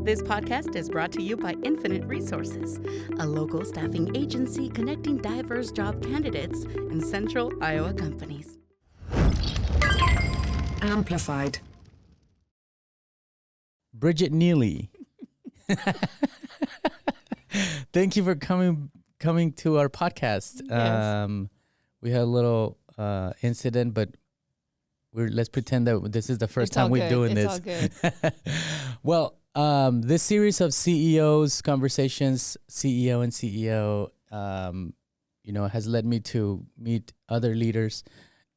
This podcast is brought to you by Infinite Resources, a local staffing agency connecting diverse job candidates in central Iowa companies. Amplified. Bridget Neely. Thank you for coming to our podcast. Yes. We had a little incident, but let's pretend that this is the first time we're doing this. It's all good. Well, this series of CEOs conversations, CEO and CEO, has led me to meet other leaders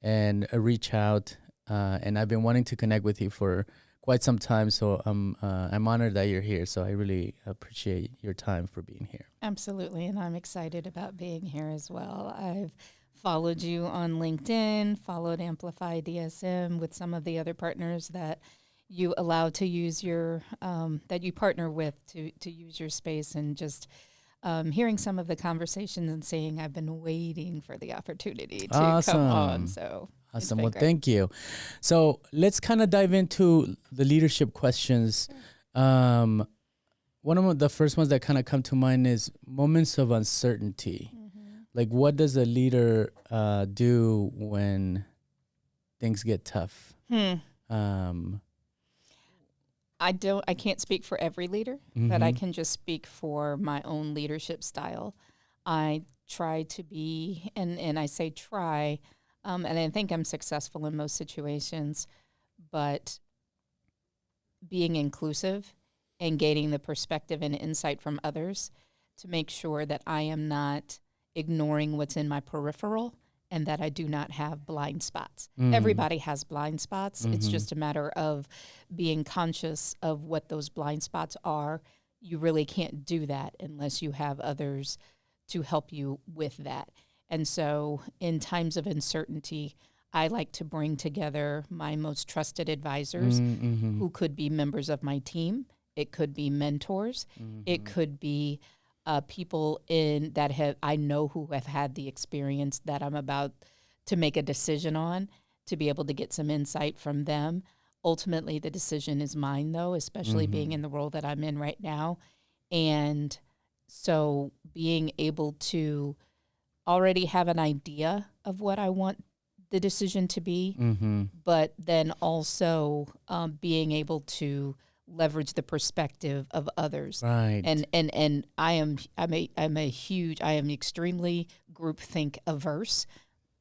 and reach out. And I've been wanting to connect with you for quite some time, so I'm honored that you're here. So I really appreciate your time for being here. Absolutely, and I'm excited about being here as well. I've followed you on LinkedIn, followed Amplify DSM with some of the other partners that you allow to use your, that you partner with to use your space, and just hearing some of the conversations and saying I've been waiting for the opportunity to come on. So awesome. Well, thank you. So let's kind of dive into the leadership questions. One of the first ones that kind of come to mind is moments of uncertainty. Mm-hmm. Like, what does a leader do when things get tough? I can't speak for every leader, but I can just speak for my own leadership style. I try to be, and I say try, and I think I'm successful in most situations, but being inclusive and gaining the perspective and insight from others to make sure that I am not ignoring what's in my peripheral and that I do not have blind spots. Everybody has blind spots. It's just a matter of being conscious of what those blind spots are. You really can't do that unless you have others to help you with that. And so in times of uncertainty, I like to bring together my most trusted advisors who could be members of my team. It could be mentors. It could be people I know who have had the experience that I'm about to make a decision on, to be able to get some insight from them. Ultimately, the decision is mine, though, especially being in the role that I'm in right now. And so being able to already have an idea of what I want the decision to be, but then also being able to leverage the perspective of others. Right. And I am extremely groupthink averse.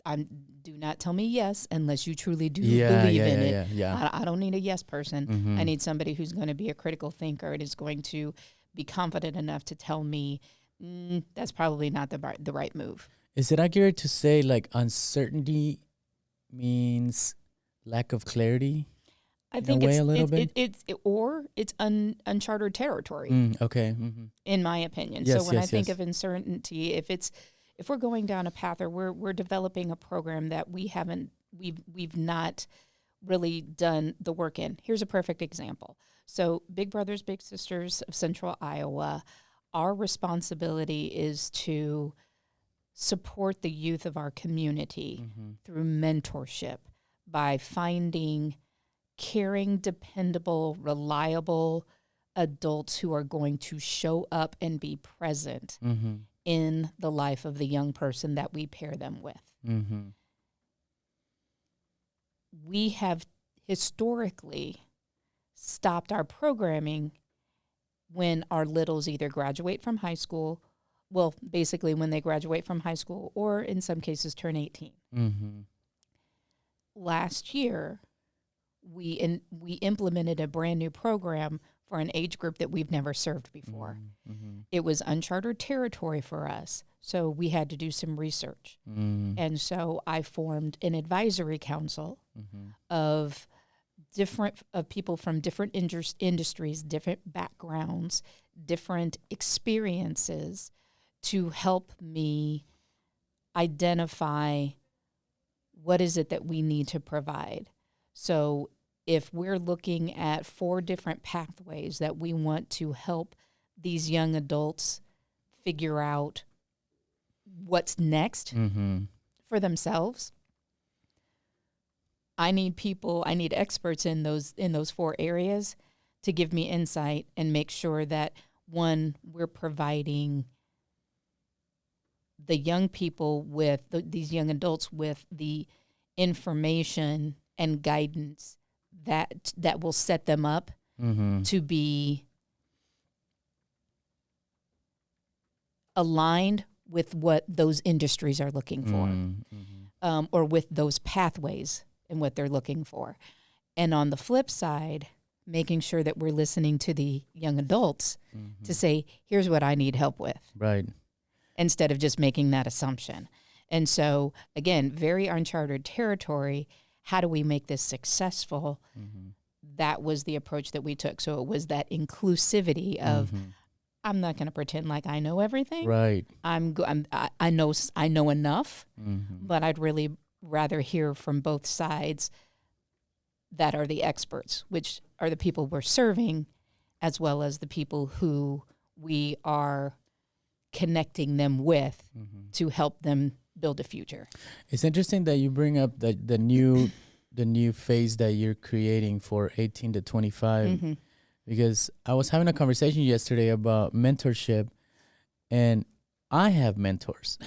Do not tell me yes unless you truly do believe in it. Yeah. I don't need a yes person. I need somebody who's going to be a critical thinker and is going to be confident enough to tell me that's probably not the right move. Is it accurate to say like uncertainty means lack of clarity? I think it's uncharted territory. Okay. In my opinion. Yes, so when yes, I think yes. of uncertainty, if we're going down a path or we're developing a program that we've not really done the work in. Here's a perfect example. So Big Brothers Big Sisters of Central Iowa, our responsibility is to support the youth of our community through mentorship by finding caring, dependable, reliable adults who are going to show up and be present in the life of the young person that we pair them with. We have historically stopped our programming when our littles either graduate from high school, well, basically when they graduate from high school, or in some cases turn 18. Last year, we implemented a brand new program for an age group that we've never served before. It was uncharted territory for us, so we had to do some research. And so I formed an advisory council of people from different industries, different backgrounds, different experiences to help me identify what is it that we need to provide. So if we're looking at 4 different pathways that we want to help these young adults figure out what's next for themselves, I need experts in those 4 areas to give me insight and make sure that, one, we're providing the young people with these young adults with the information and guidance that will set them up to be aligned with what those industries are looking for, or with those pathways and what they're looking for. And on the flip side, making sure that we're listening to the young adults to say, here's what I need help with. Right. Instead of just making that assumption. And so, again, very uncharted territory. How do we make this successful? That was the approach that we took. So it was that inclusivity of, I'm not going to pretend like I know everything. Right. I know enough, but I'd really rather hear from both sides that are the experts, which are the people we're serving, as well as the people who we are connecting them with to help them build a future. It's interesting that you bring up the new phase that you're creating for 18 to 25, because I was having a conversation yesterday about mentorship, and I have mentors.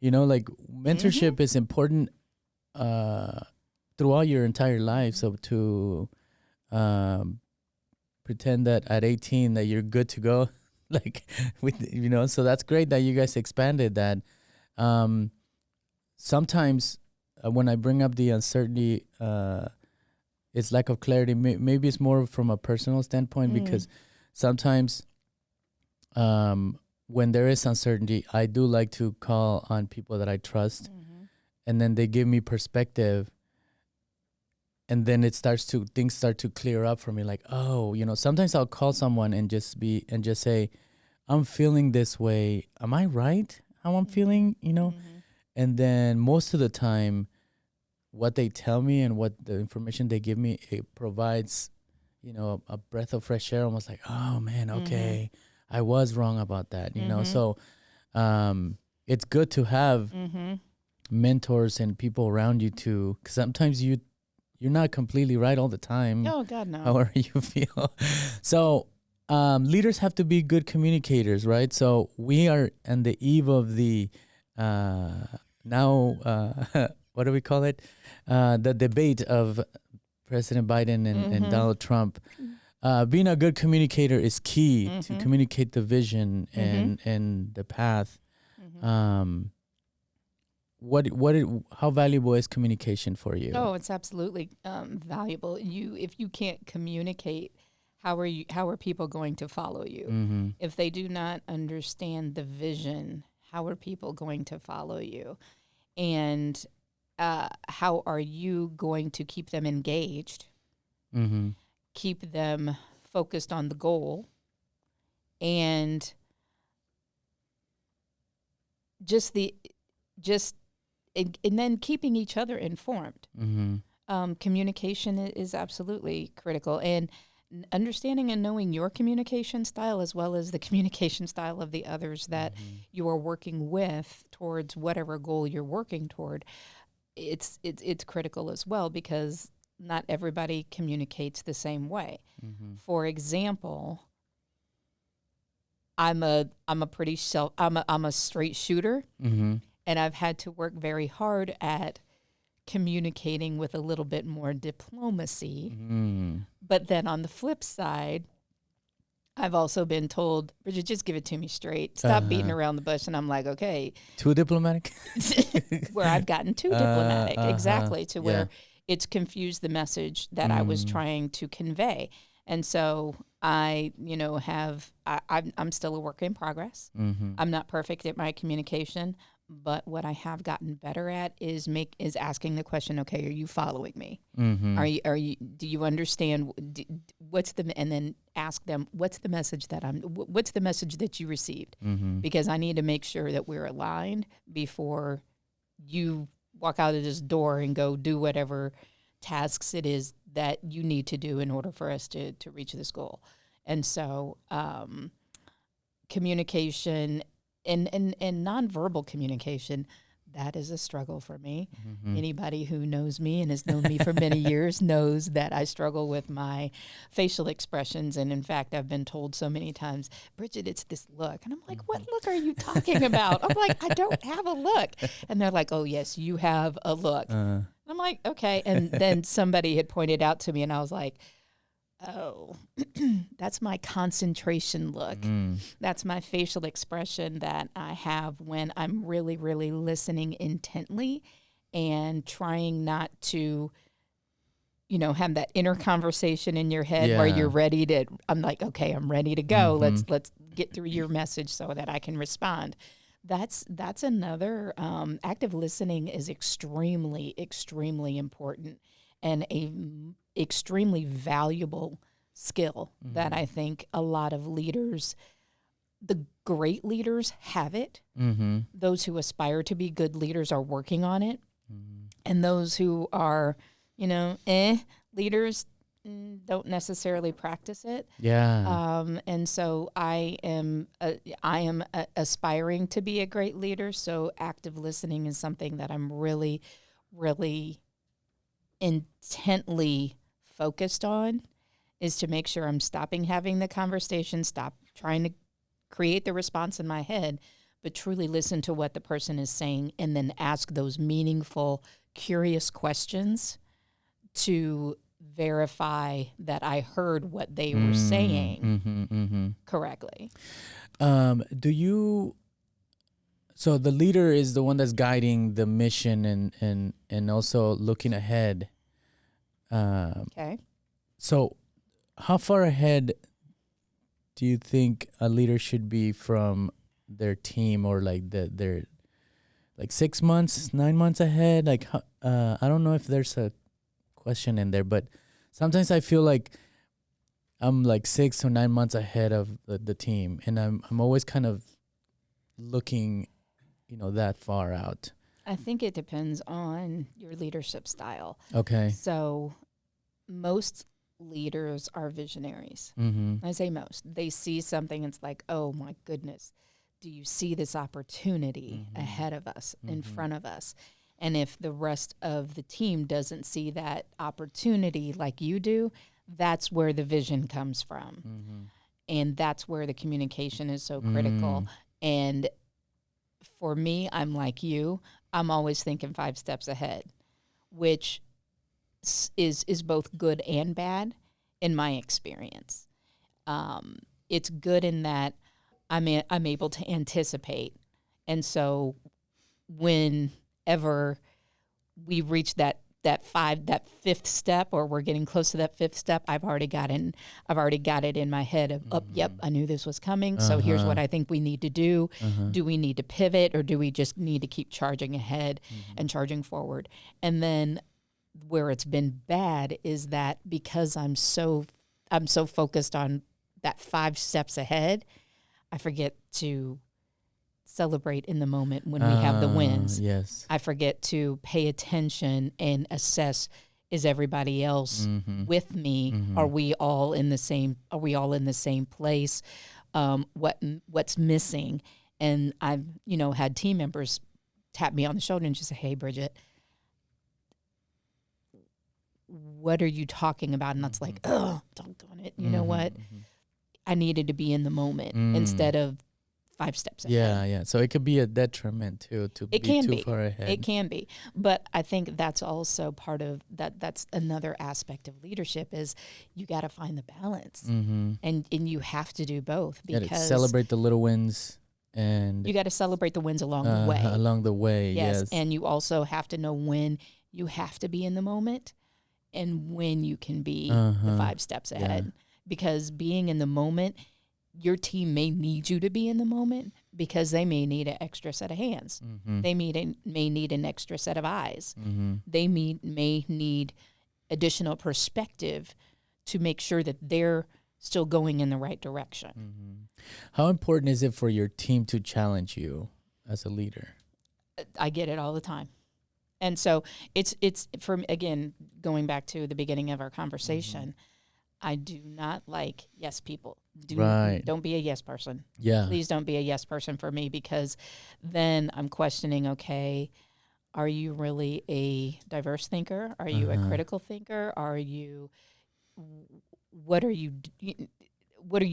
You know, like mentorship is important throughout your entire life. So to pretend that at 18 that you're good to go, like with, you know, so that's great that you guys expanded that. Sometimes when I bring up the uncertainty, it's lack of clarity. Maybe it's more from a personal standpoint, because sometimes when there is uncertainty, I do like to call on people that I trust, and then they give me perspective. And then things start to clear up for me. Like, oh, you know, sometimes I'll call someone and just say, I'm feeling this way. Am I right? How I'm feeling, you know? And then most of the time, what they tell me and what the information they give me, it provides, you know, a breath of fresh air, almost like, oh man, okay, I was wrong about that, you know? So it's good to have mentors and people around you too, because sometimes you're not completely right all the time. Oh, God, no. However you feel. So leaders have to be good communicators, right? So we are on the eve of the what do we call it? The debate of President Biden and Donald Trump. Being a good communicator is key to communicate the vision and the path. How valuable is communication for you? Oh, it's absolutely valuable. If you can't communicate, how are people going to follow you? If they do not understand the vision, how are people going to follow you? And how are you going to keep them engaged, keep them focused on the goal, and and then keeping each other informed. Communication is absolutely critical, and understanding and knowing your communication style as well as the communication style of the others that you are working with towards whatever goal you're working toward. It's critical as well, because not everybody communicates the same way. For example, I'm a straight shooter, and I've had to work very hard at communicating with a little bit more diplomacy. But then on the flip side, I've also been told, Bridget, just give it to me straight. Stop beating around the bush. And I'm like, okay. Too diplomatic? Where I've gotten too diplomatic, exactly, to where it's confused the message that I was trying to convey. And so I'm still a work in progress. I'm not perfect at my communication, but what I have gotten better at is asking the question, okay, are you following me? Do you understand and then ask them, what's the message that you received? Because I need to make sure that we're aligned before you walk out of this door and go do whatever tasks it is that you need to do in order for us to reach this goal. And so communication and nonverbal communication, that is a struggle for me. Mm-hmm. Anybody who knows me and has known me for many years knows that I struggle with my facial expressions. And in fact, I've been told so many times, Bridget, it's this look. And I'm like, what look are you talking about? I'm like, I don't have a look. And they're like, oh, yes, you have a look. I'm like, okay. And then somebody had pointed out to me, and I was like, oh, that's my concentration look. That's my facial expression that I have when I'm really, really listening intently and trying not to, have that inner conversation in your head where you're ready to, I'm like, okay, I'm ready to go. Let's get through your message so that I can respond. That's another, active listening is extremely, extremely important and extremely valuable skill that I think a lot of leaders, the great leaders, have it. Those who aspire to be good leaders are working on it. And those who are, leaders don't necessarily practice it. And so I am aspiring to be a great leader. So active listening is something that I'm really, really intently focused on, is to make sure I'm stopping having the conversation, stop trying to create the response in my head, but truly listen to what the person is saying and then ask those meaningful, curious questions to verify that I heard what they were saying correctly. So the leader is the one that's guiding the mission and also looking ahead. Okay. So how far ahead do you think a leader should be from their team, or like they're like 6 months, 9 months ahead? Like, I don't know if there's a question in there, but sometimes I feel like I'm like 6 to 9 months ahead of the team, and I'm always kind of looking, that far out. I think it depends on your leadership style. Okay. So most leaders are visionaries. I say most. They see something, it's like, oh my goodness, do you see this opportunity ahead of us, in front of us? And if the rest of the team doesn't see that opportunity like you do, that's where the vision comes from. And that's where the communication is so critical. And for me, I'm like you. I'm always thinking 5 steps ahead, which is both good and bad in my experience. It's good in that I'm able to anticipate. And so whenever we reach that fifth step, or we're getting close to that 5th step, I've already got it in my head of, yep, I knew this was coming. So here's what I think we need to do. Do we need to pivot, or do we just need to keep charging ahead and charging forward? And then where it's been bad is that because I'm so focused on that 5 steps ahead, I forget to celebrate in the moment when we have the wins. Yes. I forget to pay attention and assess, is everybody else with me? Are we all in the same place? What's missing? And I've, had team members tap me on the shoulder and just say, hey, Bridget, what are you talking about? And that's like, oh, doggone it. You know what? I needed to be in the moment instead of 5 steps ahead. Yeah. So it could be a detriment too, to be too far ahead. It can be. But I think that's also part of that. That's another aspect of leadership, is you got to find the balance. And you have to do both, because celebrate the little wins, and you got to celebrate the wins along the way. Along the way, yes. And you also have to know when you have to be in the moment and when you can be the 5 steps ahead. Because being in the moment, your team may need you to be in the moment, because they may need an extra set of hands. They may need an extra set of eyes. They may need additional perspective to make sure that they're still going in the right direction. How important is it for your team to challenge you as a leader? I get it all the time. And so it's from, again, going back to the beginning of our conversation, I do not like yes people. Right. Don't be a yes person. Yeah. Please don't be a yes person for me, because then I'm questioning, okay, are you really a diverse thinker? Are you a critical thinker? What are you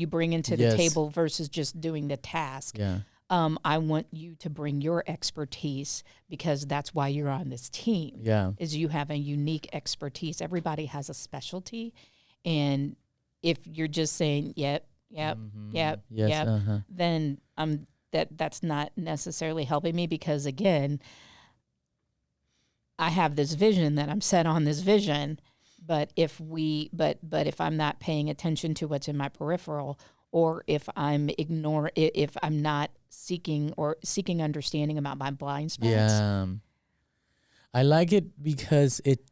bringing to the Yes. table versus just doing the task? Yeah. I want you to bring your expertise, because that's why you're on this team. Yeah. Is you have a unique expertise. Everybody has a specialty, and if you're just saying yep, Yes. then that's not necessarily helping me, because again, I have this vision that I'm set on this vision, but if I'm not paying attention to what's in my peripheral, or if I'm not seeking understanding about my blind spots. Yeah. I like it because it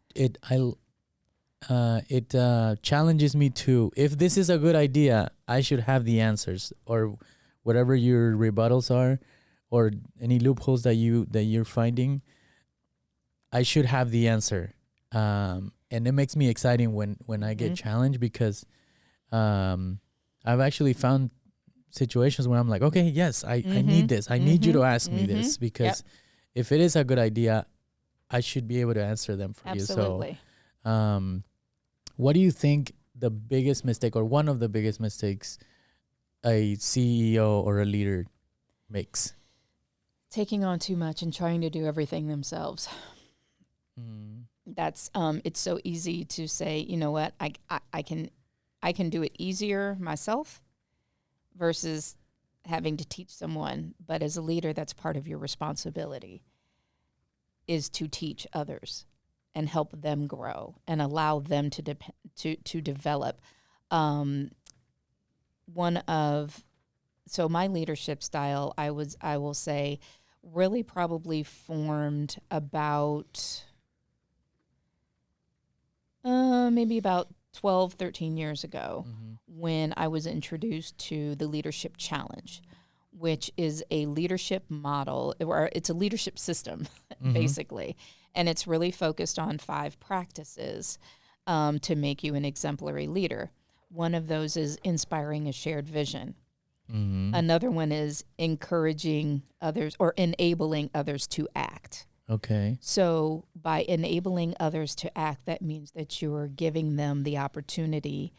challenges me to, if this is a good idea, I should have the answers, or whatever your rebuttals are, or any loopholes that you're finding. I should have the answer, and it makes me exciting when I get challenged, because I've actually found situations where I'm like, okay, yes, I need this. I need you to ask me this, because if it is a good idea, I should be able to answer them for Absolutely. you. So, what do you think the biggest mistake, or one of the biggest mistakes, a CEO or a leader makes? Taking on too much and trying to do everything themselves. That's it's so easy to say, you know what, I can do it easier myself versus having to teach someone. But as a leader, that's part of your responsibility, is to teach others and help them grow and allow them to develop. So my leadership style, I will say, really probably formed about maybe about 12, 13 years ago, when I was introduced to the Leadership Challenge, which is a leadership model, or it's a leadership system, basically. And it's really focused on 5 practices to make you an exemplary leader. One of those is inspiring a shared vision. Another one is encouraging others, or enabling others to act. Okay. So by enabling others to act, that means that you're giving them the opportunity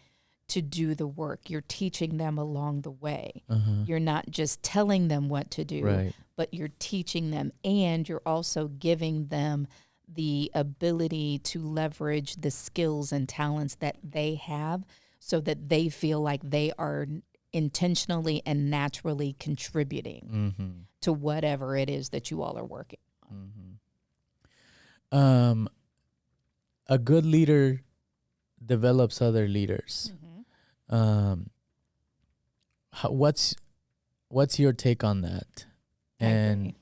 to do the work. You're teaching them along the way. You're not just telling them what to do, Right. but you're teaching them, and you're also giving them the ability to leverage the skills and talents that they have, so that they feel like they are intentionally and naturally contributing to whatever it is that you all are working on. A good leader develops other leaders. What's your take on that? And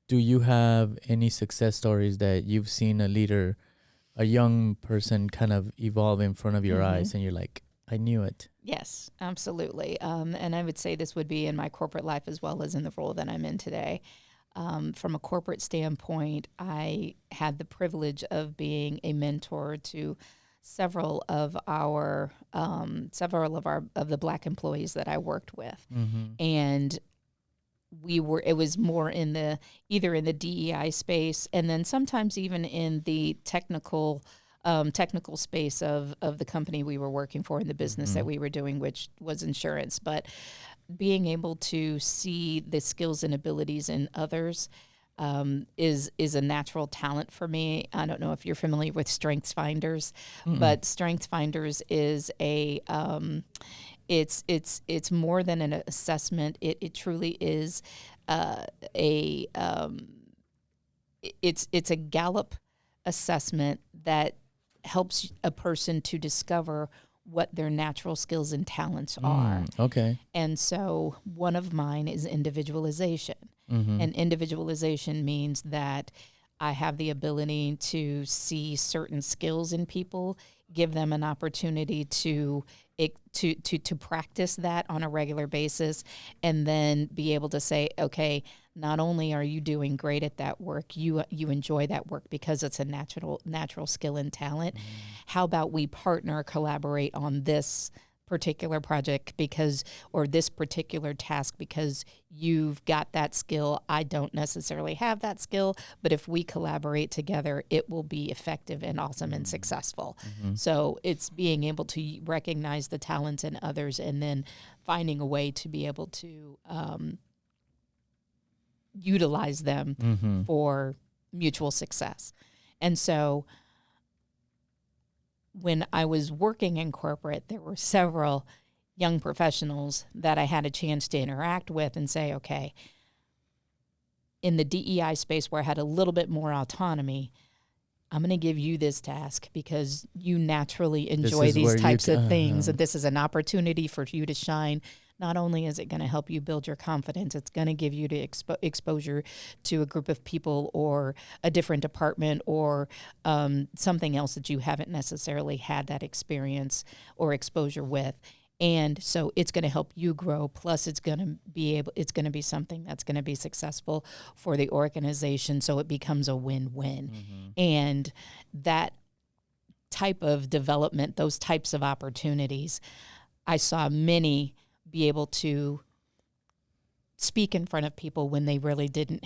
do you have any success stories that you've seen a leader, a young person, kind of evolve in front of your eyes, and you're like, I knew it? Yes, absolutely. And I would say this would be in my corporate life as well as in the role that I'm in today. From a corporate standpoint, I had the privilege of being a mentor to several of the Black employees that I worked with, and it was more in either in the DEI space, and then sometimes even in the technical space of the company we were working for, in the business that we were doing, which was insurance. But being able to see the skills and abilities in others is a natural talent for me. I don't know if you're familiar with Strengths Finders, but Strengths Finders is it's more than an assessment. It truly is it's a Gallup assessment that helps a person to discover what their natural skills and talents are. Okay. And so one of mine is individualization. And individualization means that I have the ability to see certain skills in people, give them an opportunity to practice that on a regular basis, and then be able to say, okay, not only are you doing great at that work, you enjoy that work because it's a natural skill and talent. How about we partner, collaborate on this particular project or this particular task because you've got that skill. I don't necessarily have that skill, but if we collaborate together, it will be effective and awesome and successful. So it's being able to recognize the talents in others and then finding a way to be able to utilize them for mutual success. And so when I was working in corporate, there were several young professionals that I had a chance to interact with and say, okay, in the DEI space where I had a little bit more autonomy, I'm going to give you this task because you naturally enjoy these types of things. And this is an opportunity for you to shine. Not only is it going to help you build your confidence, it's going to give you the exposure to a group of people or a different department or something else that you haven't necessarily had that experience or exposure with. And so it's going to help you grow. Plus, it's going to be something that's going to be successful for the organization. So it becomes a win-win. And that type of development, those types of opportunities, I saw many be able to speak in front of people when they really didn't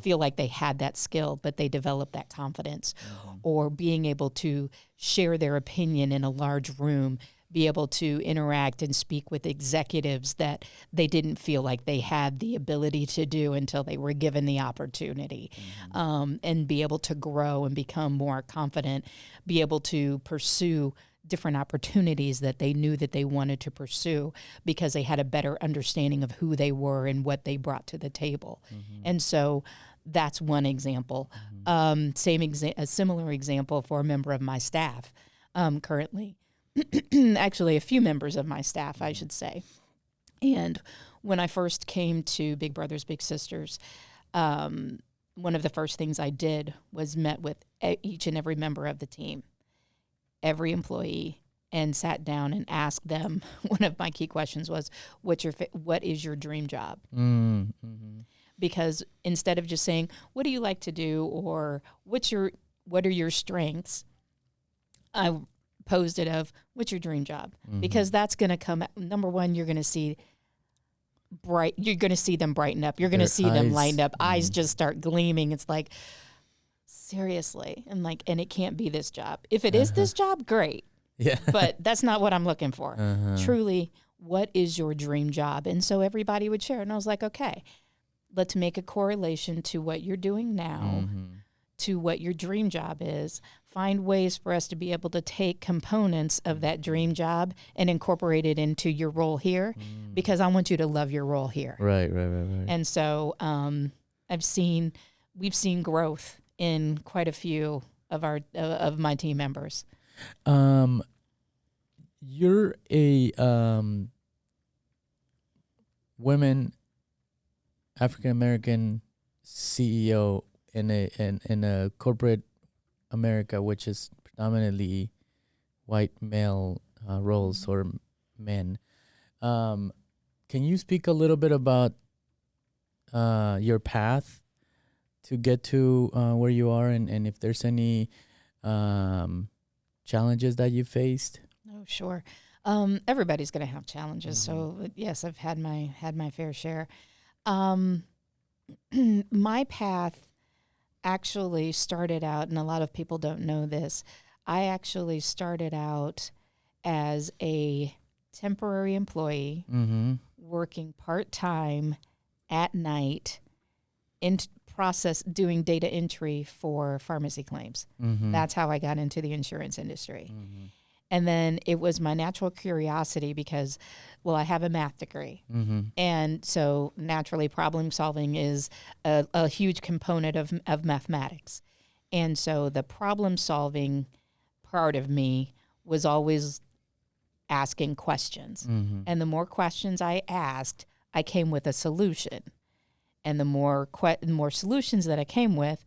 feel like they had that skill, but they developed that confidence, or being able to share their opinion in a large room, be able to interact and speak with executives that they didn't feel like they had the ability to do until they were given the opportunity, and be able to grow and become more confident, be able to pursue different opportunities that they knew that they wanted to pursue because they had a better understanding of who they were and what they brought to the table. And so that's one example. A similar example for a member of my staff currently. Actually, a few members of my staff, I should say. And when I first came to Big Brothers Big Sisters, one of the first things I did was met with each and every member of the team, every employee, and sat down and asked them. One of my key questions was, what is your dream job? Because instead of just saying, what do you like to do, or what are your strengths, I posed it of, what's your dream job? Because that's going to come, number one, you're going to see them brighten up. You're going to see them lighten up. Eyes just start gleaming. It's like, seriously. And it can't be this job. If it is this job, great. Yeah. But that's not what I'm looking for. Truly, what is your dream job? And so everybody would share. And I was like, okay, let's make a correlation to what you're doing now, to what your dream job is. Find ways for us to be able to take components of that dream job and incorporate it into your role here, because I want you to love your role here. Right. And so we've seen growth in quite a few of my team members. You're a women African American CEO in a corporate America, which is predominantly white male roles or men. Can you speak a little bit about your path to get to where you are, and if there's any challenges that you faced? Oh, sure. Everybody's going to have challenges. So yes, I've had my fair share. My path actually started out, and a lot of people don't know this, I actually started out as a temporary employee working part-time at night doing data entry for pharmacy claims. That's how I got into the insurance industry. And then it was my natural curiosity because, well, I have a math degree. And so naturally problem solving is a huge component of mathematics. And so the problem solving part of me was always asking questions. And the more questions I asked, I came with a solution. And the more solutions that I came with,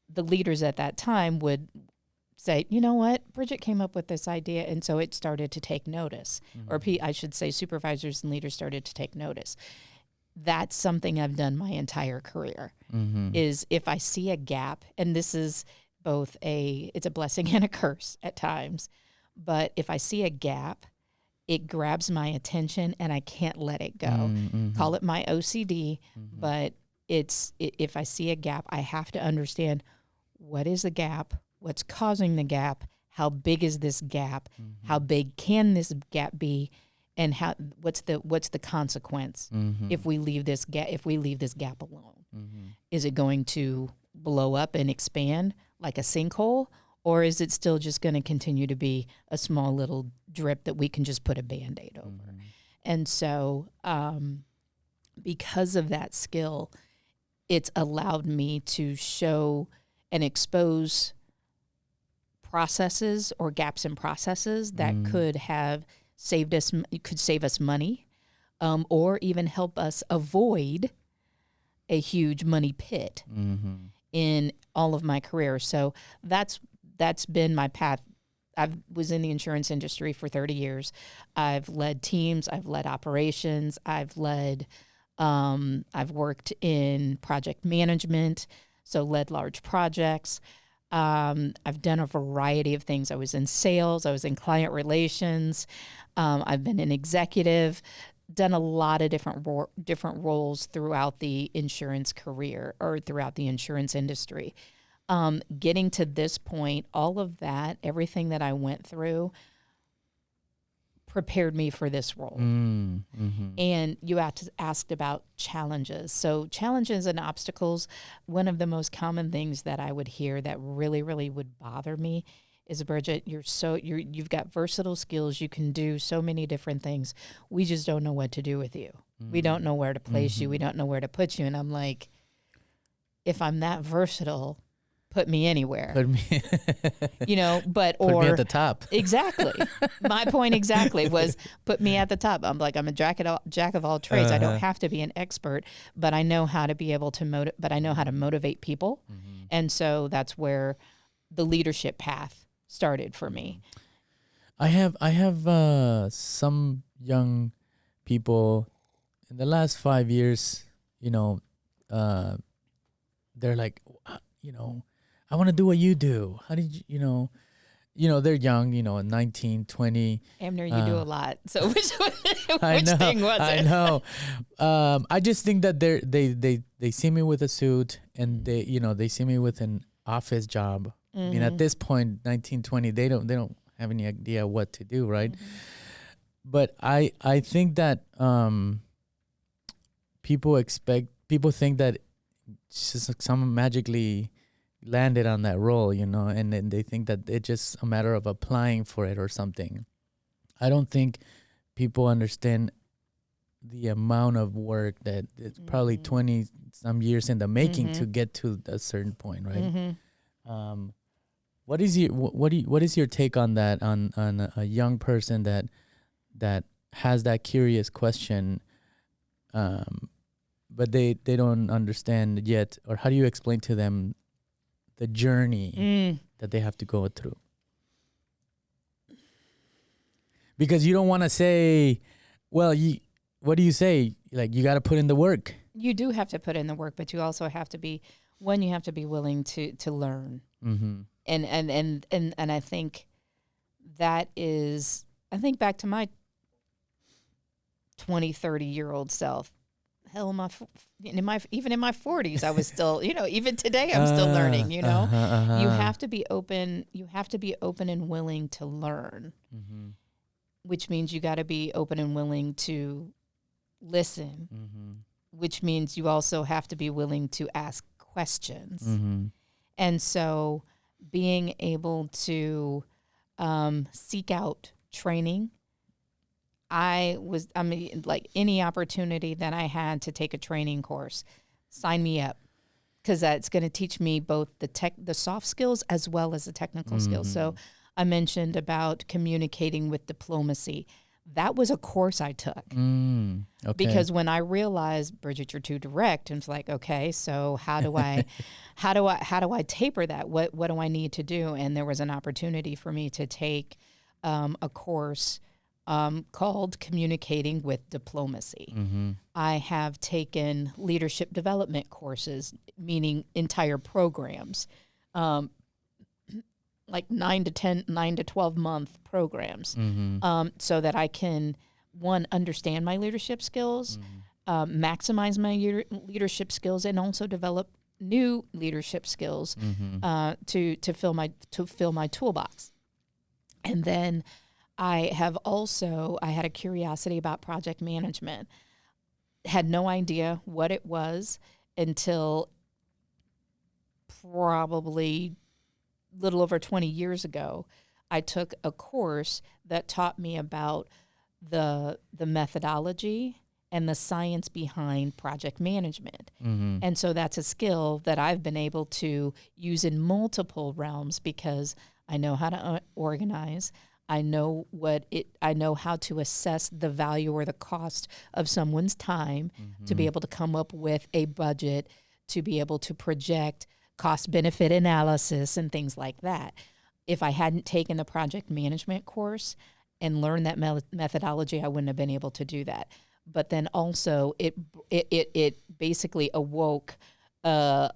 the leaders at that time would say, you know what, Bridget came up with this idea. And so it started to take notice, or I should say supervisors and leaders started to take notice. that's something I've done my entire career, is if I see a gap, and this is both it's a blessing and a curse at times, but if I see a gap, it grabs my attention and I can't let it go. Call it my OCD, but if I see a gap, I have to understand what is the gap, what's causing the gap, how big is this gap, how big can this gap be, and what's the consequence if we leave this gap alone? Is it going to blow up and expand like a sinkhole, or is it still just going to continue to be a small little drip that we can just put a Band-Aid over? And so because of that skill, it's allowed me to show and expose processes or gaps in processes that could save us money, or even help us avoid a huge money pit in all of my career. So that's been my path. I was in the insurance industry for 30 years. I've led teams. I've led operations. I've worked in project management, so led large projects. I've done a variety of things. I was in sales. I was in client relations. I've been an executive, done a lot of different roles throughout the insurance career or throughout the insurance industry. Getting to this point, all of that, everything that I went through prepared me for this role. And you asked about challenges. So challenges and obstacles, one of the most common things that I would hear that really, really would bother me is, Bridget, you've got versatile skills. You can do so many different things. We just don't know what to do with you. We don't know where to place you. We don't know where to put you. And I'm like, if I'm that versatile, put me anywhere. Put me put me at the top. Exactly. My point exactly was put me at the top. I'm like, I'm a jack of all trades. I don't have to be an expert, but I know how to be able to motivate people. And so that's where the leadership path started for me. I have some young people in the last 5 years, they're like, I want to do what you do. How did they're young, 19, 20. Amner, you do a lot. So which thing was it? I know. I just think that they see me with a suit and they see me with an office job. I mean, at this point, 19, 20, they don't have any idea what to do, right? But I think that people think that just someone magically landed on that role, and then they think that it's just a matter of applying for it or something. I don't think people understand the amount of work that it's probably 20 some years in the making to get to a certain point, right? What is your take on that, on a young person that has that curious question, but they don't understand yet, or how do you explain to them the journey that they have to go through? Because you don't want to say, well, what do you say? Like, you got to put in the work. You do have to put in the work, but you also have to be willing to learn. And I think that is, I think back to my 20, 30-year-old self. Hell, even in my 40s, I was still, even today I'm still learning, You have to be open. You have to be open and willing to learn, which means you got to be open and willing to listen, which means you also have to be willing to ask questions. And so being able to seek out training, like any opportunity that I had to take a training course, sign me up, because that's going to teach me both the soft skills as well as the technical skills. So I mentioned about communicating with diplomacy. That was a course I took. Okay. Because when I realized, Bridget, you're too direct, and it's like, okay, so how do I taper that? What do I need to do? And there was an opportunity for me to take a course called Communicating with Diplomacy. Mm-hmm. I have taken leadership development courses, meaning entire programs, like 9 to 12 month programs, so that I can, one, understand my leadership skills, maximize my leadership skills, and also develop new leadership skills to fill my toolbox. And then I had a curiosity about project management. Had no idea what it was until probably little over 20 years ago. I took a course that taught me about the methodology and the science behind project management. And so that's a skill that I've been able to use in multiple realms because I know how to organize. I know how to assess the value or the cost of someone's time, to be able to come up with a budget, to be able to project cost benefit analysis and things like that. If I hadn't taken the project management course and learned that methodology, I wouldn't have been able to do that. But then also it basically awoke a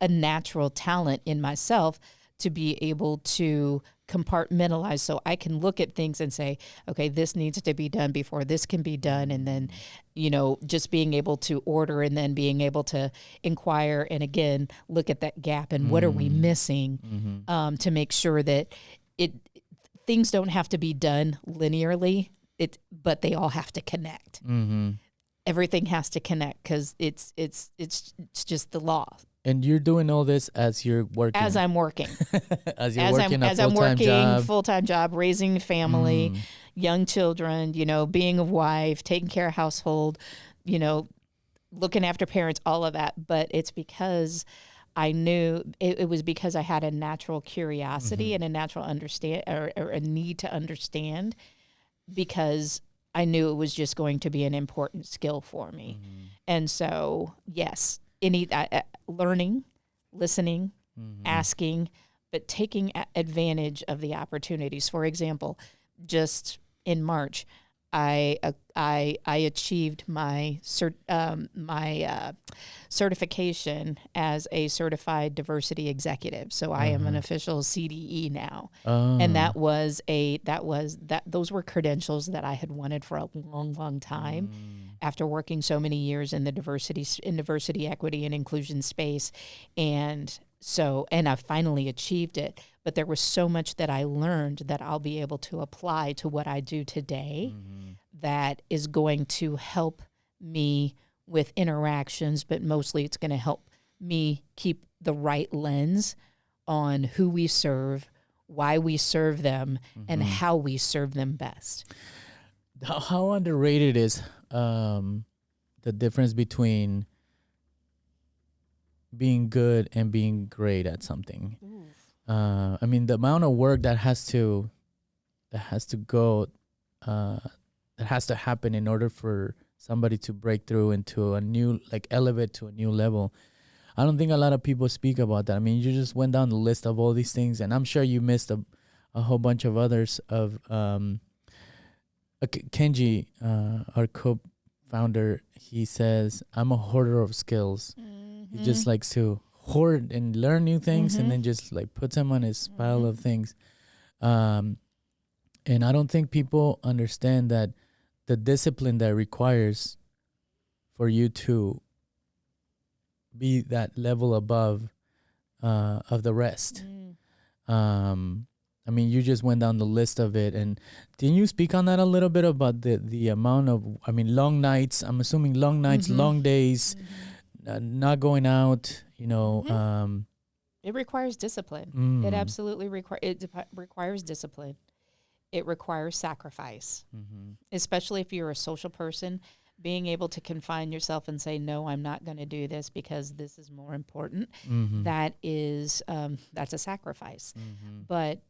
natural talent in myself to be able to compartmentalize, so I can look at things and say, okay, this needs to be done before this can be done. And then, just being able to order and then being able to inquire and again, look at that gap and what are we missing to make sure that things don't have to be done linearly, but they all have to connect. Everything has to connect because it's just the law. And you're doing all this as you're working. As I'm working. As you're working a full-time job. Full-time job, raising family, young children, being a wife, taking care of household, looking after parents, all of that. But it's because I knew it was because I had a natural curiosity and a natural understand or a need to understand, because I knew it was just going to be an important skill for me. And so, yes, learning, listening, asking, but taking advantage of the opportunities. For example, just in March, I achieved my certification as a certified diversity executive. So I am an official CDE now, and those were credentials that I had wanted for a long, long time. After working so many years in the diversity, equity, and inclusion space, and I finally achieved it. But there was so much that I learned that I'll be able to apply to what I do today that is going to help me with interactions, but mostly it's going to help me keep the right lens on who we serve, why we serve them, and how we serve them best. How underrated is the difference between being good and being great at something? I mean, the amount of work that has to happen in order for somebody to break through into a new, elevate to a new level. I don't think a lot of people speak about that. I mean, you just went down the list of all these things, and I'm sure you missed a whole bunch of others of Kenji, our co-founder. He says, I'm a hoarder of skills. He just likes to hoard and learn new things and then just puts them on his pile of things. And I don't think people understand that the discipline that requires for you to be that level above of the rest. I mean, you just went down the list of it. And can you speak on that a little bit about the amount of, long nights, I'm assuming long nights, long days, not going out, It requires discipline. It absolutely requires discipline. It requires sacrifice, especially if you're a social person. Being able to confine yourself and say, no, I'm not going to do this because this is more important. That is, that's a sacrifice. But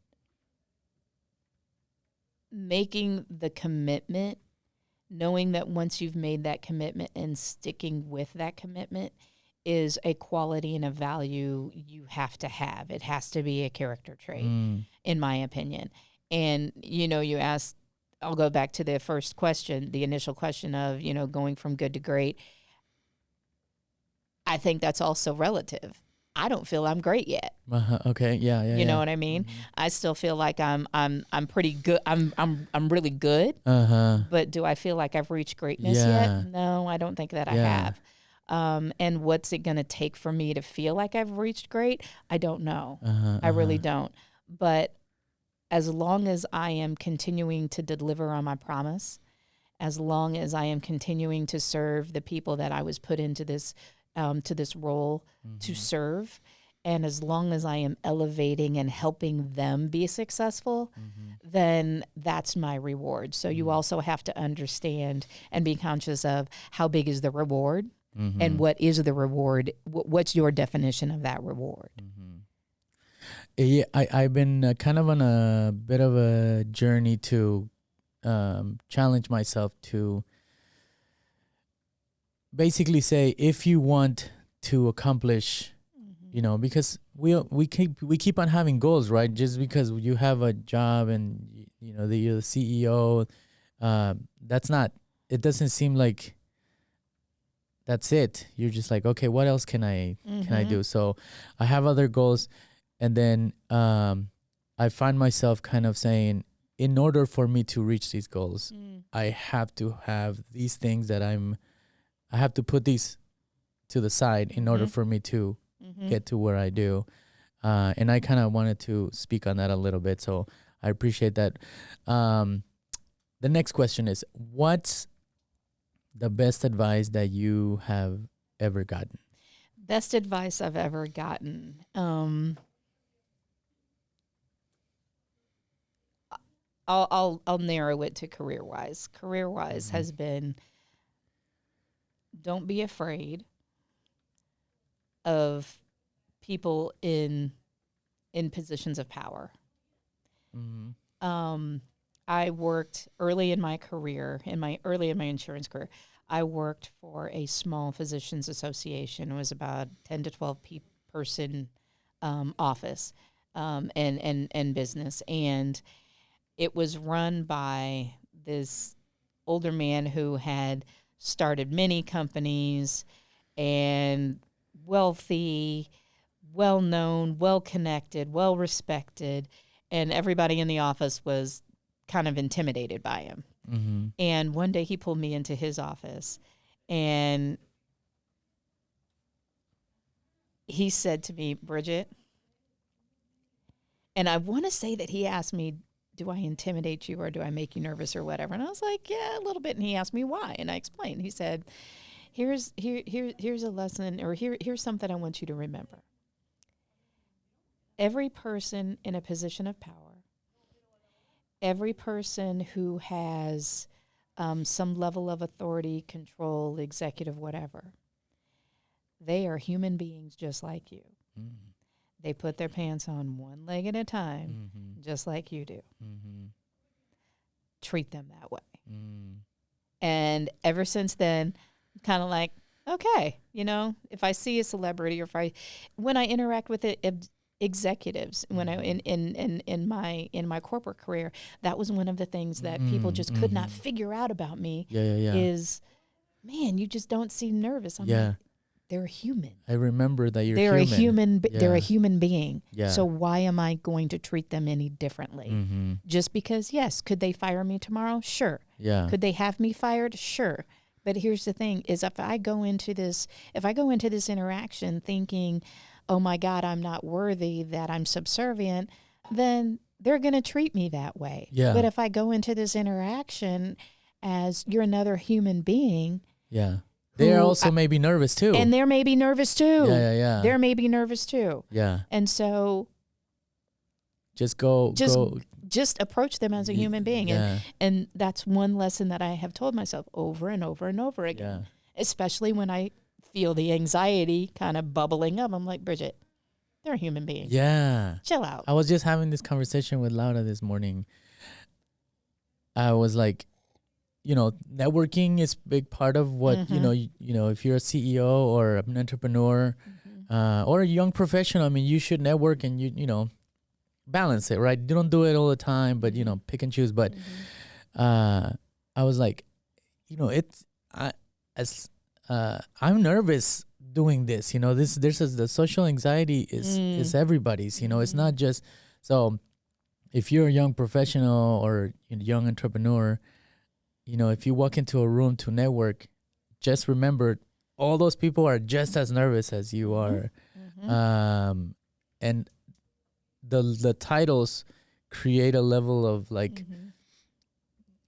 making the commitment, knowing that once you've made that commitment and sticking with that commitment is a quality and a value you have to have. It has to be a character trait, in my opinion. And, you asked I'll go back to the first question, the initial question of, going from good to great. I think that's also relative. I don't feel I'm great yet. Okay. Yeah. You know what I mean? I still feel like I'm pretty good. I'm really good. But do I feel like I've reached greatness yet? No, I don't think that I have. And what's it going to take for me to feel like I've reached great? I don't know. I really don't. But as long as I am continuing to deliver on my promise, as long as I am continuing to serve the people that I was put into this to this role to serve, and as long as I am elevating and helping them be successful, then that's my reward. So you also have to understand and be conscious of how big is the reward and what is the reward. What's your definition of that reward? Yeah, I've been kind of on a bit of a journey to challenge myself to basically say, if you want to accomplish, because we keep on having goals, right? Just because you have a job and you're the CEO, it doesn't seem like that's it. You're just like, okay, what else can I do? So I have other goals, and then I find myself kind of saying, in order for me to reach these goals, I have to have these things that I have to put these to the side in order for me to get to where I do. And I kind of wanted to speak on that a little bit. So I appreciate that. The next question is, what's the best advice that you have ever gotten? Best advice I've ever gotten. I'll narrow it to career-wise. Career-wise has been, don't be afraid of people in positions of power. I worked early in my career, in my insurance career. I worked for a small physicians association. It was about 10 to 12 person office and business, and it was run by this older man who had started many companies and wealthy, well-known, well-connected, well-respected, and everybody in the office was kind of intimidated by him. And one day he pulled me into his office, and he said to me, Bridget, and I want to say that he asked me, do I intimidate you or do I make you nervous or whatever? And I was like, yeah, a little bit. And he asked me why, and I explained. He said, here's a lesson, or here's something I want you to remember. Every person in a position of power, every person who has some level of authority, control, executive, whatever, they are human beings just like you. They put their pants on one leg at a time, just like you do. Treat them that way. And ever since then, kind of like, okay, if I see a celebrity, or when I interact with executives, when I in my corporate career, that was one of the things that people just could not figure out about me. Is, man, you just don't seem nervous. I'm like, they're human. I remember that they're human. They're a human being. So why am I going to treat them any differently? Just because, yes, could they fire me tomorrow? Sure. Could they have me fired? Sure. But here's the thing: is if I go into this interaction thinking, oh my God, I'm not worthy, that I'm subservient, then they're going to treat me that way. But if I go into this interaction as you're another human being, they also may be nervous too. And they may be nervous too. They may be nervous too. And so just approach them as a human being. And that's one lesson that I have told myself over and over and over again. Especially when I feel the anxiety kind of bubbling up. I'm like, Bridget, they're a human being. Chill out. I was just having this conversation with Laura this morning. I was like, networking is a big part of what, if you're a CEO or an entrepreneur or a young professional, you should network and, balance it, right? You don't do it all the time, but, pick and choose. But I was like, I'm nervous doing this. The social anxiety is everybody's. It's not just so. If you're a young professional or a young entrepreneur, if you walk into a room to network, just remember all those people are just as nervous as you are. And the titles create a level of like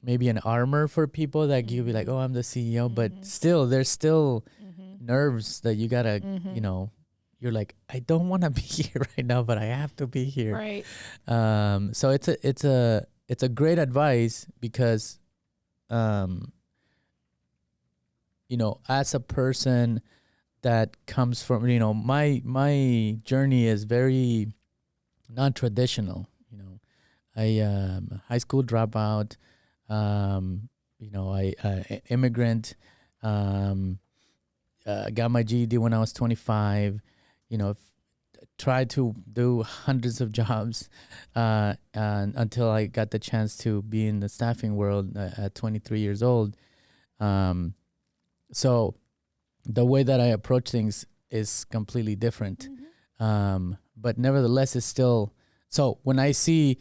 maybe an armor for people that you be like, oh, I'm the CEO, but still there's still nerves that you gotta, you're like, I don't want to be here right now, but I have to be here. Right. So it's a great advice because, as a person that comes from, my journey is very non-traditional. I high school dropout. I immigrant. Got my GED when I was 25. Tried to do hundreds of jobs and until I got the chance to be in the staffing world at 23 years old. So the way that I approach things is completely different. But nevertheless, it's still, so when I see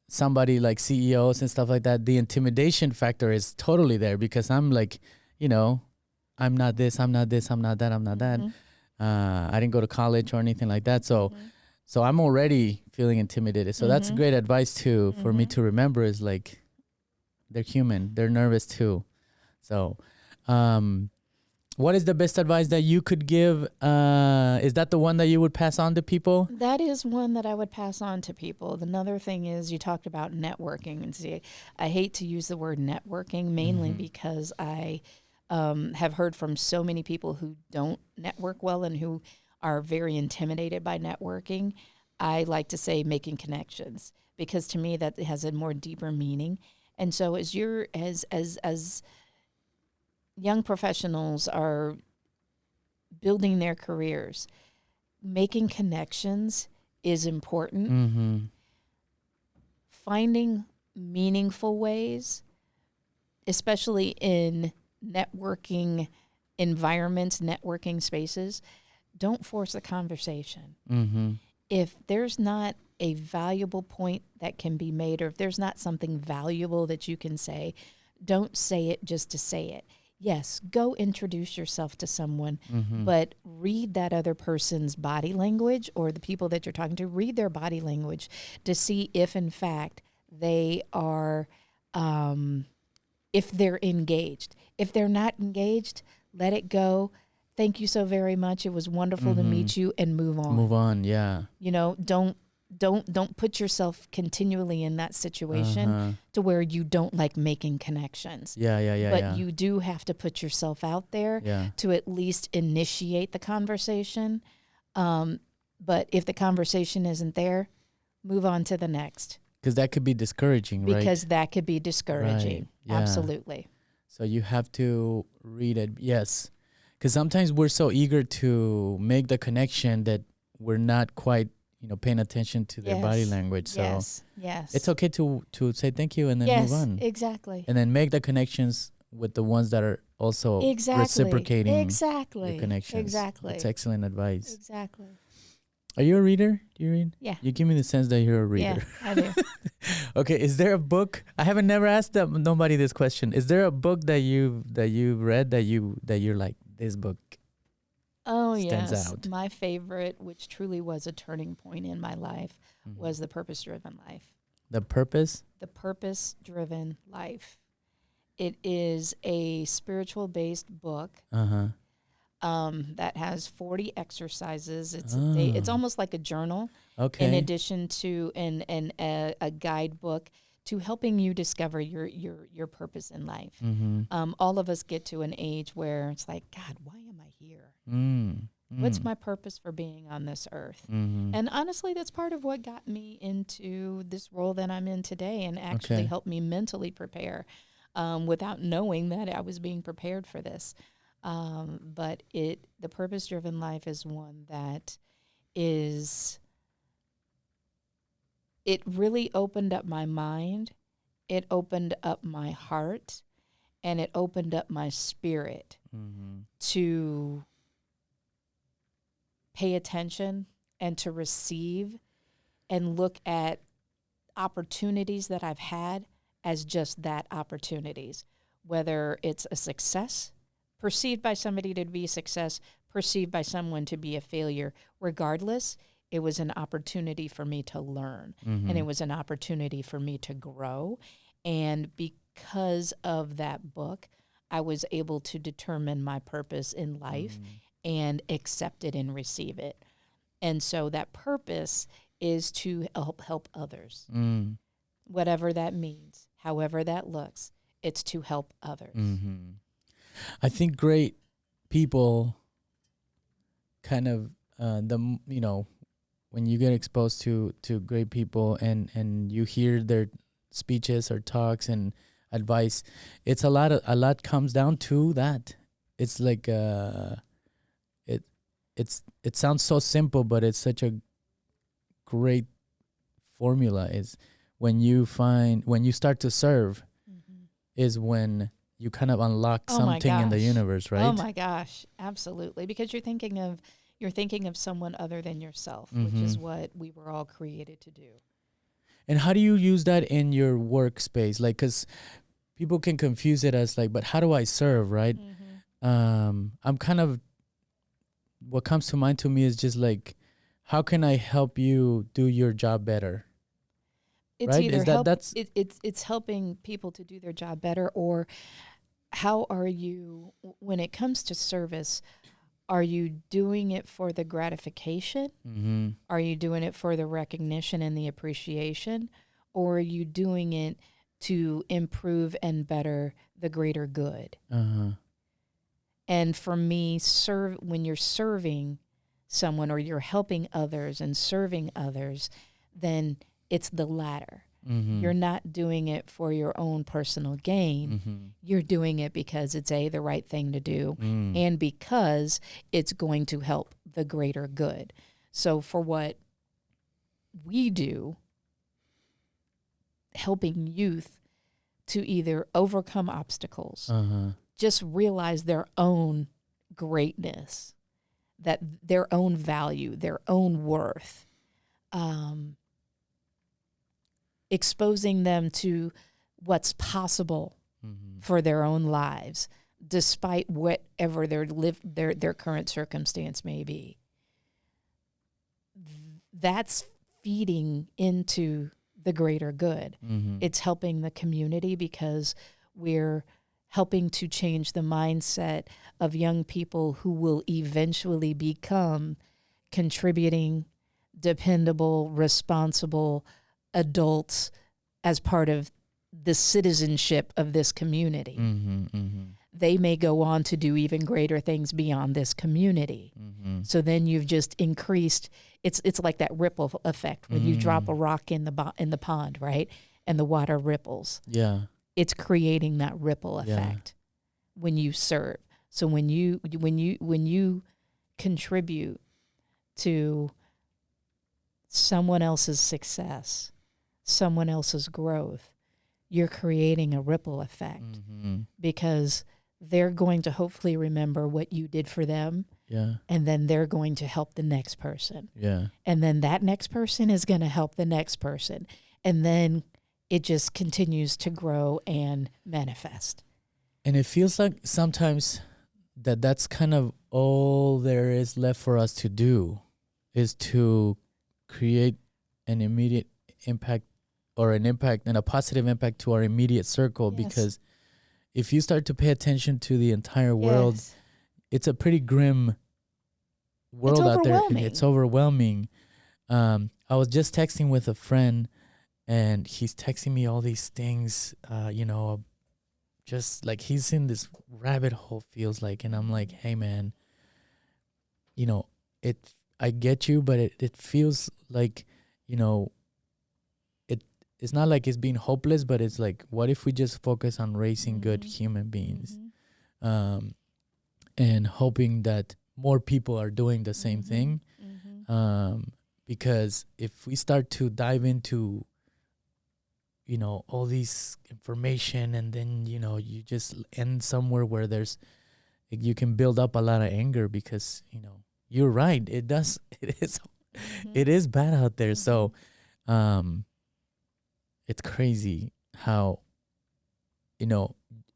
somebody like CEOs and stuff like that, the intimidation factor is totally there because I'm like, I'm not this, I'm not this, I'm not that, I'm not that. I didn't go to college or anything like that. So I'm already feeling intimidated. So that's great advice too for me to remember is like, they're human, they're nervous too. So, what is the best advice that you could give? Is that the one that you would pass on to people? That is one that I would pass on to people. Another thing is you talked about networking. And see, I hate to use the word networking mainly because I have heard from so many people who don't network well and who are very intimidated by networking. I like to say making connections because to me that has a more deeper meaning. And so as young professionals are building their careers, making connections is important. Finding meaningful ways, especially in networking environments, networking spaces, don't force the conversation. If there's not a valuable point that can be made, or if there's not something valuable that you can say, don't say it just to say it. Yes, go introduce yourself to someone, but read that other person's body language, or the people that you're talking to, read their body language to see if in fact they are, if they're engaged. If they're not engaged, let it go. Thank you so very much. It was wonderful to meet you, and move on. Move on, yeah. Don't put yourself continually in that situation to where you don't like making connections. But you do have to put yourself out there to at least initiate the conversation. But if the conversation isn't there, move on to the next. Because that could be discouraging, right? Because that could be discouraging. Right. Yeah. Absolutely. So you have to read it. Yes. Because sometimes we're so eager to make the connection that we're not quite, paying attention to their body language. So yes. it's okay to say thank you and then move on. Exactly. And then make the connections with the ones that are also reciprocating the connections. Exactly. That's excellent advice. Exactly. Are you a reader? Do you read? Yeah. You give me the sense that you're a reader. Yeah, I do. Okay. Is there a book? I haven't never asked nobody this question. Is there a book that you've read that you're like, this book stands out? My favorite, which truly was a turning point in my life, was The Purpose-Driven Life. The Purpose? The Purpose-Driven Life. It is a spiritual-based book that has 40 exercises. It's almost like a journal, in addition to a guidebook to helping you discover your purpose in life. All of us get to an age where it's like, God, why am I here? What's my purpose for being on this earth? And honestly, that's part of what got me into this role that I'm in today, and actually helped me mentally prepare without knowing that I was being prepared for this. But the Purpose-Driven Life is one that it really opened up my mind it opened up my heart and it opened up my spirit to pay attention and to receive and look at opportunities that I've had as just that, opportunities, whether it's a success, perceived by somebody to be a success, perceived by someone to be a failure. Regardless, it was an opportunity for me to learn, and it was an opportunity for me to grow. And because of that book, I was able to determine my purpose in life and accept it and receive it. And so that purpose is to help others, whatever that means, however that looks. It's to help others. I think great people kind of when you get exposed to great people and you hear their speeches or talks and advice, it's a lot comes down to that. It's like it sounds so simple, but it's such a great formula. Is when you start to serve is when you kind of unlock something in the universe, right? Oh my gosh, absolutely. Because you're thinking of someone other than yourself, which is what we were all created to do. And how do you use that in your workspace? Like, because people can confuse it as like, but how do I serve, right? I'm kind of, what comes to mind to me is just like, how can I help you do your job better? It's right? either it's helping people to do their job better, or how are you, when it comes to service, are you doing it for the gratification? Are you doing it for the recognition and the appreciation? Or are you doing it to improve and better the greater good? And for me, when you're serving someone or you're helping others and serving others, then it's the latter. You're not doing it for your own personal gain. You're doing it because it's the right thing to do, and because it's going to help the greater good. So for what we do, helping youth to either overcome obstacles, just realize their own greatness, that their own value, their own worth, exposing them to what's possible for their own lives, despite whatever their current circumstance may be. That's feeding into the greater good. It's helping the community because we're helping to change the mindset of young people who will eventually become contributing, dependable, responsible adults as part of the citizenship of this community. They may go on to do even greater things beyond this community. So then you've just increased. It's like that ripple effect when you drop a rock in the pond, right? And the water ripples. Yeah. It's creating that ripple effect when you serve. So when you contribute to someone else's success, someone else's growth, you're creating a ripple effect because they're going to hopefully remember what you did for them. And then they're going to help the next person. And then that next person is going to help the next person. And then it just continues to grow and manifest. And it feels like sometimes that's kind of all there is left for us to do, is to create an immediate impact, or an impact and a positive impact to our immediate circle. Because if you start to pay attention to the entire world, it's a pretty grim world out there. It's overwhelming. I was just texting with a friend, and he's texting me all these things, just like he's in this rabbit hole, feels like. And I'm like, hey, man, I get you, but it feels like, it's not like it's being hopeless, but it's like, what if we just focus on raising good human beings, and hoping that more people are doing the same thing? Because if we start to dive into, all these information, and then, you just end somewhere where you can build up a lot of anger because, you're right. It is bad out there. So, it's crazy how,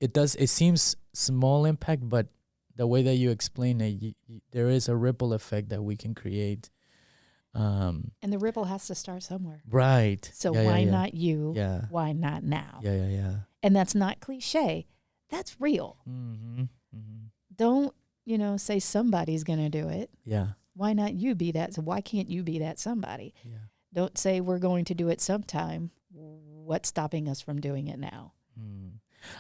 it seems small impact, but the way that you explain it, there is a ripple effect that we can create. And the ripple has to start somewhere. Right. So why not you? Yeah. Why not now? Yeah. And that's not cliche. That's real. Mm-hmm. Mm-hmm. Don't, say somebody's going to do it. Yeah. Why not you be that? So why can't you be that somebody? Yeah. Don't say we're going to do it sometime. What's stopping us from doing it now?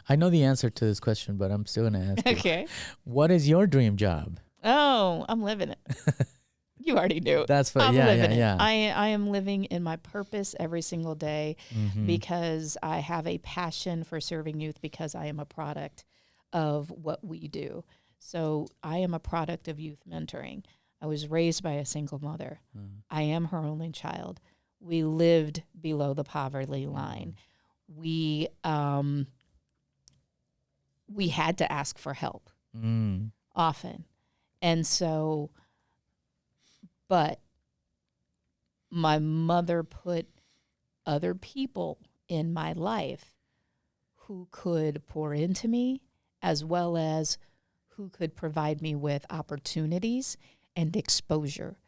I know the answer to this question, but I'm still going to ask you. Okay. What is your dream job? Oh, I'm living it. You already knew. That's what. I'm living it. Yeah. I am living in my purpose every single day because I have a passion for serving youth because I am a product of what we do. So I am a product of youth mentoring. I was raised by a single mother. I am her only child. We lived below the poverty line. We had to ask for help often. And so, but my mother put other people in my life who could pour into me, as well as who could provide me with opportunities and exposure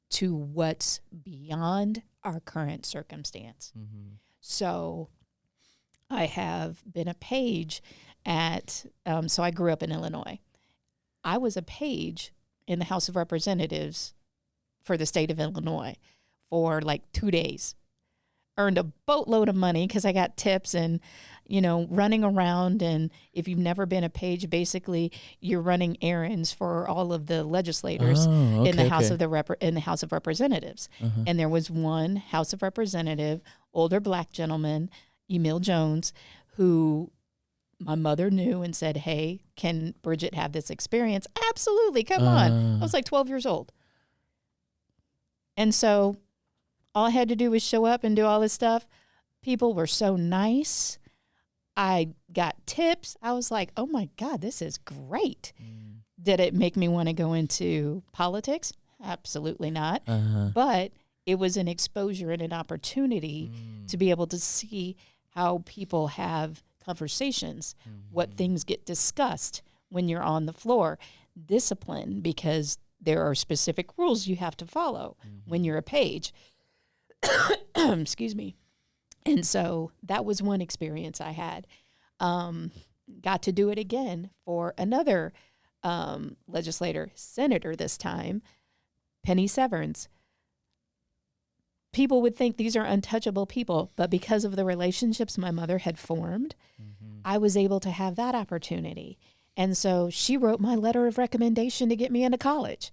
to what's beyond our current circumstance. So I have been a page at, so I grew up in Illinois. I was a page in the House of Representatives for the state of Illinois for like 2 days. Earned a boatload of money because I got tips and, running around. And if you've never been a page, basically you're running errands for all of the legislators in the House of in the House of Representatives. And there was one House of Representative, older black gentleman, Emil Jones, who my mother knew and said, "Hey, can Bridget have this experience?" Absolutely, come on. I was like 12 years old. And so all I had to do was show up and do all this stuff. People were so nice. I got tips. I was like, oh my God, this is great. Did it make me want to go into politics? Absolutely not. But it was an exposure and an opportunity to be able to see how people have conversations, what things get discussed when you're on the floor. Discipline, because there are specific rules you have to follow when you're a page. Excuse me. And so that was one experience I had. Got to do it again for another legislator, senator this time, Penny Severns. People would think these are untouchable people, but because of the relationships my mother had formed, I was able to have that opportunity. And so she wrote my letter of recommendation to get me into college.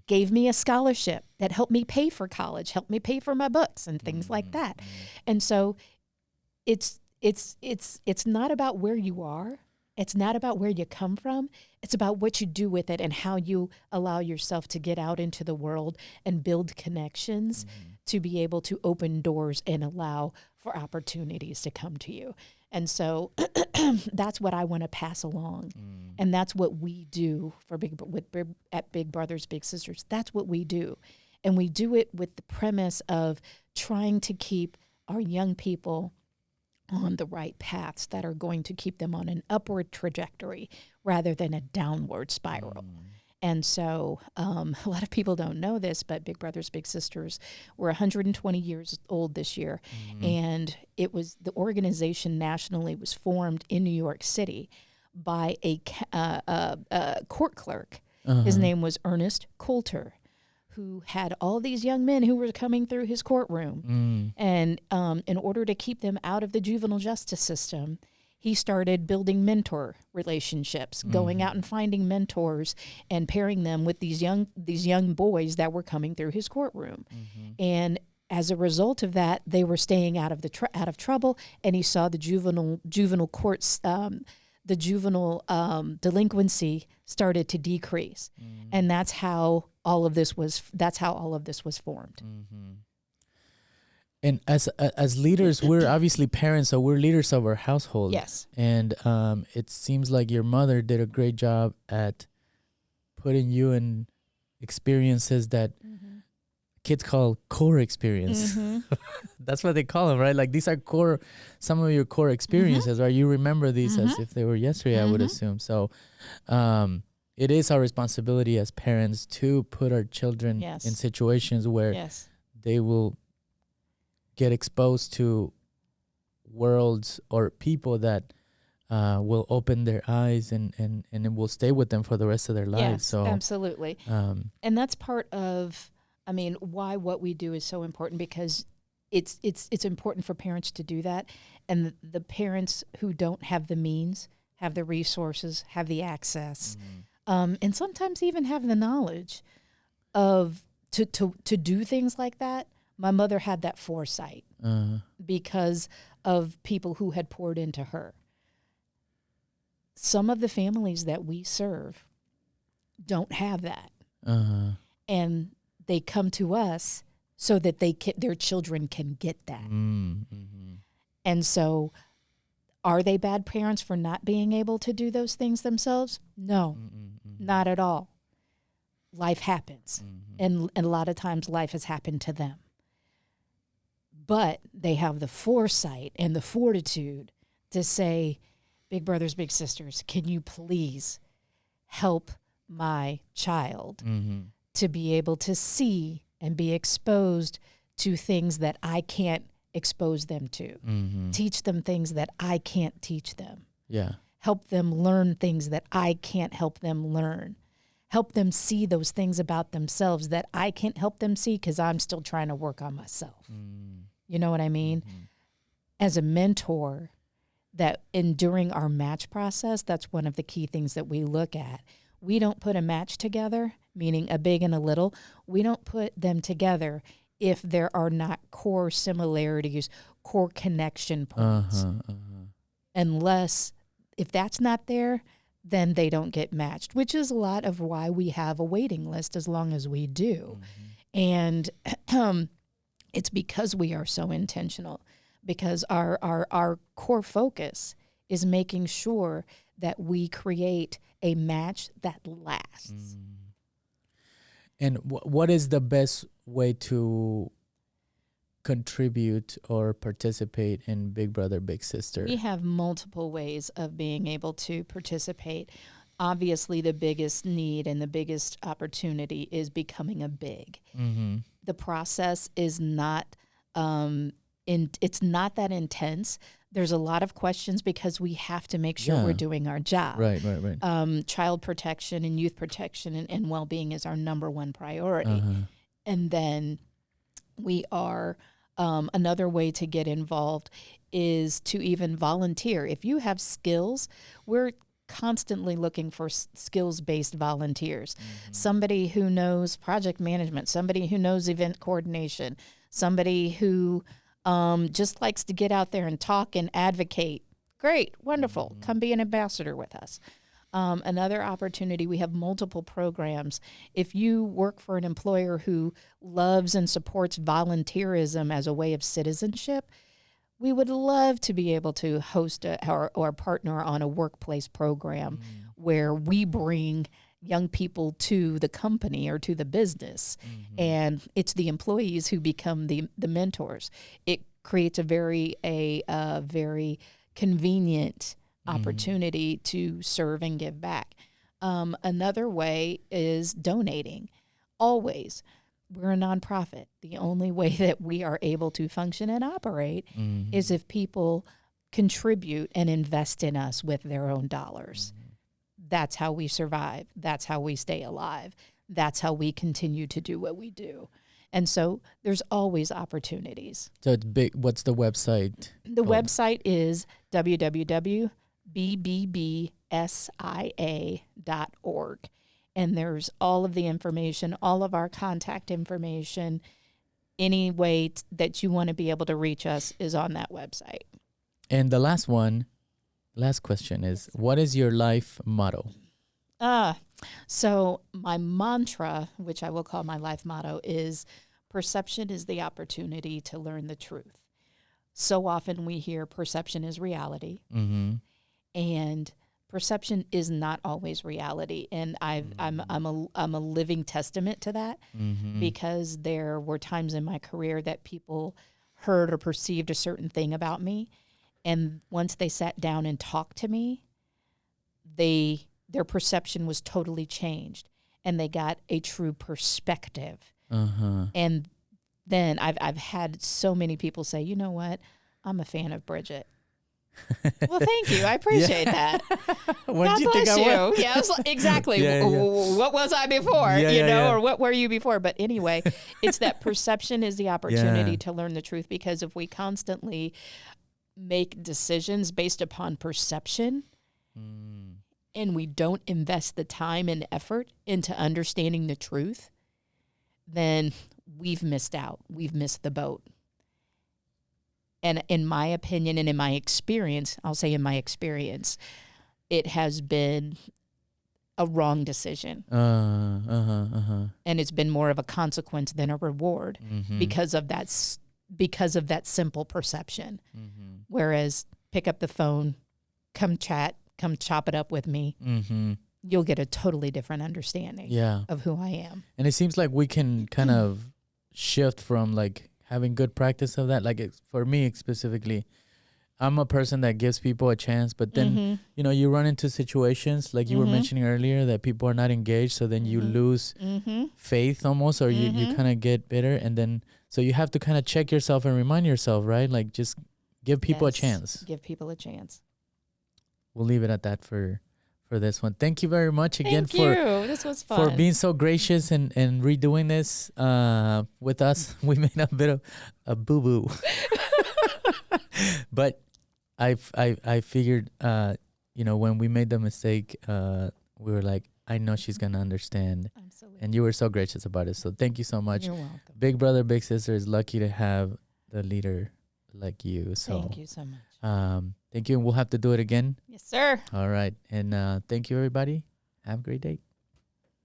Gave me a scholarship that helped me pay for college, helped me pay for my books and things like that. And so it's not about where you are. It's not about where you come from. It's about what you do with it and how you allow yourself to get out into the world and build connections to be able to open doors and allow for opportunities to come to you. And so that's what I want to pass along. And that's what we do at Big Brothers, Big Sisters. That's what we do. And we do it with the premise of trying to keep our young people on the right paths that are going to keep them on an upward trajectory rather than a downward spiral. And so a lot of people don't know this, but Big Brothers Big Sisters were 120 years old this year. And it was, the organization nationally was formed in New York City by a court clerk. His name was Ernest Coulter, who had all these young men who were coming through his courtroom. And in order to keep them out of the juvenile justice system, he started building mentor relationships, going out and finding mentors and pairing them with these young boys that were coming through his courtroom. And as a result of that, they were staying out of trouble. And he saw the juvenile courts, the juvenile delinquency started to decrease, and that's how all of this was formed. And as leaders, we're obviously parents, so we're leaders of our household. Yes. And it seems like your mother did a great job at putting you in experiences that kids call core experience. That's what they call them, right? Like these are core, some of your core experiences, right? You remember these as if they were yesterday, I would assume. So it is our responsibility as parents to put our children in situations where they will get exposed to worlds or people that will open their eyes and it will stay with them for the rest of their lives. Yes, So absolutely. And that's part of, I mean, why what we do is so important, because it's important for parents to do that. And the parents who don't have the means, have the resources, have the access, and sometimes even have the knowledge of to do things like that. My mother had that foresight because of people who had poured into her. Some of the families that we serve don't have that. And they come to us so that their children can get that. And so are they bad parents for not being able to do those things themselves? No, not at all. Life happens. And a lot of times life has happened to them. But they have the foresight and the fortitude to say, big brothers, big sisters, can you please help my child to be able to see and be exposed to things that I can't expose them to. Teach them things that I can't teach them. Yeah. Help them learn things that I can't help them learn. Help them see those things about themselves that I can't help them see because I'm still trying to work on myself. You know what I mean? As a mentor, that during our match process, that's one of the key things that we look at. We don't put a match together, meaning a big and a little. We don't put them together if there are not core similarities, core connection points. Unless, if that's not there, then they don't get matched, which is a lot of why we have a waiting list as long as we do. And it's because we are so intentional, because our core focus is making sure that we create a match that lasts. And what is the best way to contribute or participate in Big Brother, Big Sister? We have multiple ways of being able to participate. Obviously, the biggest need and the biggest opportunity is becoming a big. The process is not it's not that intense. There's a lot of questions because we have to make sure we're doing our job. Right. Child protection and youth protection and well-being is our number one priority. And then we are, another way to get involved is to even volunteer. If you have skills, we're constantly looking for skills-based volunteers. Somebody who knows project management, somebody who knows event coordination, somebody who just likes to get out there and talk and advocate. Great, wonderful. Come be an ambassador with us. Another opportunity, we have multiple programs. If you work for an employer who loves and supports volunteerism as a way of citizenship, we would love to be able to host or partner on a workplace program where we bring young people to the company or to the business, and it's the employees who become the mentors. It creates a very convenient opportunity to serve and give back. Another way is donating. Always. We're a nonprofit. The only way that we are able to function and operate is if people contribute and invest in us with their own dollars. That's how we survive. That's how we stay alive. That's how we continue to do what we do. And so there's always opportunities. So it's big. What's the website? The website is www.bbbsia.org. And there's all of the information, all of our contact information. Any way that you want to be able to reach us is on that website. And the last question is, what is your life motto? So my mantra, which I will call my life motto, is perception is the opportunity to learn the truth. So often we hear perception is reality, and perception is not always reality. And I'm a living testament to that, because there were times in my career that people heard or perceived a certain thing about me, and once they sat down and talked to me, their perception was totally changed, and they got a true perspective. And then I've had so many people say, you know what, I'm a fan of Bridget. Well, thank you. I appreciate that. What God did you think bless I you. was? Yeah, I was like, exactly. Yeah. What was I before? Yeah. Or what were you before? But anyway, it's that perception is the opportunity to learn the truth, because if we constantly make decisions based upon perception, and we don't invest the time and effort into understanding the truth, then we've missed out. We've missed the boat. And in my opinion and in my experience, I'll say in my experience, it has been a wrong decision. And it's been more of a consequence than a reward because of that simple perception. Whereas pick up the phone, come chat, come chop it up with me. You'll get a totally different understanding of who I am. And it seems like we can kind of shift from like having good practice of that. Like for me specifically, I'm a person that gives people a chance, but then, you know, you run into situations like you were mentioning earlier that people are not engaged. So then you lose faith almost, or you kind of get bitter. And then, so you have to kind of check yourself and remind yourself, right? Like just give people a chance. Give people a chance. We'll leave it at that for this one. Thank you very much again This was fun. for being so gracious and redoing this with us. We made a bit of a boo-boo. But I figured, you know, when we made the mistake, we were like, I know she's going to understand. Absolutely. And you were so gracious about it. So thank you so much. You're welcome. Big brother, big sister is lucky to have the leader like you. So Thank you so much. Thank you. And we'll have to do it again. Yes, sir. All right. And thank you, everybody. Have a great day.